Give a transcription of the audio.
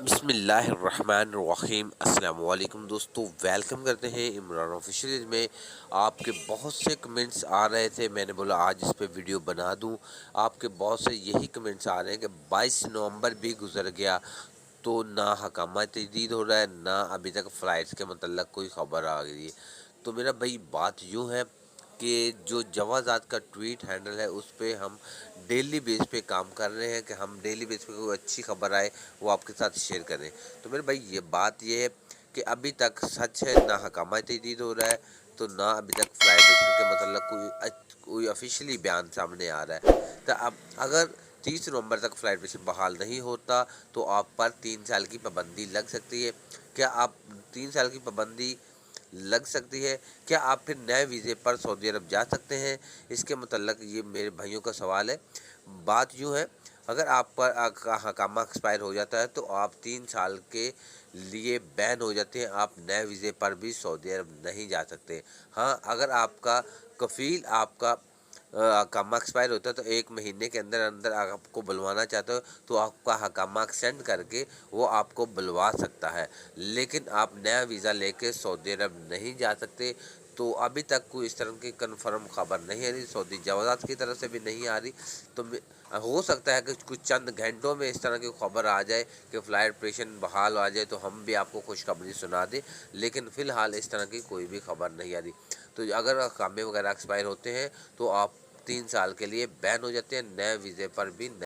बिस्मिल्लाहिर्रहमानिर्रहीम। अस्सलाम वालेकुम दोस्तों, वेलकम करते हैं इमरान ऑफिशियल में। आपके बहुत से कमेंट्स आ रहे थे, मैंने बोला आज इस पे वीडियो बना दूं। आपके बहुत से यही कमेंट्स आ रहे हैं कि 22 नवंबर भी गुजर गया तो ना हकामा तजदीद हो रहा है, ना अभी तक फ़्लाइट्स के मतलब कोई ख़बर आ गई है। तो मेरा भाई बात यूँ है कि जो जवाज़ात का ट्वीट हैंडल है उस पे हम डेली बेस पे काम कर रहे हैं कि हम डेली बेस पे कोई अच्छी खबर आए वो आपके साथ शेयर करें। तो मेरे भाई ये है कि अभी तक सच है, ना हकामा तजदीद हो रहा है, तो ना अभी तक फ्लाइटेशन के मतलब कोई ऑफिशियली बयान सामने आ रहा है। तो अब अगर 30 नवंबर तक फ्लाइट मिशन बहाल नहीं होता तो आप पर 3 साल की पाबंदी लग सकती है। क्या आप 3 साल की पाबंदी लग सकती है? क्या आप फिर नए वीज़े पर सऊदी अरब जा सकते हैं? इसके मतलब ये मेरे भाइयों का सवाल है। बात यूँ है, अगर आप पर हकामा एक्सपायर हो जाता है तो आप 3 साल के लिए बैन हो जाते हैं, आप नए वीज़े पर भी सऊदी अरब नहीं जा सकते। हाँ, अगर आपका कफ़ील आपका हकामा एक्सपायर होता है तो 1 महीने के अंदर अंदर आपको बुलवाना चाहते हो तो आपका हकामा एक्सटेंड करके वो आपको बुलवा सकता है, लेकिन आप नया वीज़ा लेके सऊदी अरब नहीं जा सकते। तो अभी तक कोई इस तरह की कन्फर्म खबर नहीं आ रही, सऊदी जवाज़ात की तरफ से भी नहीं आ रही। तो हो सकता है कि कुछ चंद घंटों में इस तरह की खबर आ जाए कि फ़्लाइट ऑपरेशन बहाल आ जाए तो हम भी आपको खुशखबरी सुना दें, लेकिन फ़िलहाल इस तरह की कोई भी खबर नहीं आ रही। तो अगर हकामे वगैरह एक्सपायर होते हैं तो आप 3 साल के लिए बैन हो जाते हैं, नए वीज़े पर भी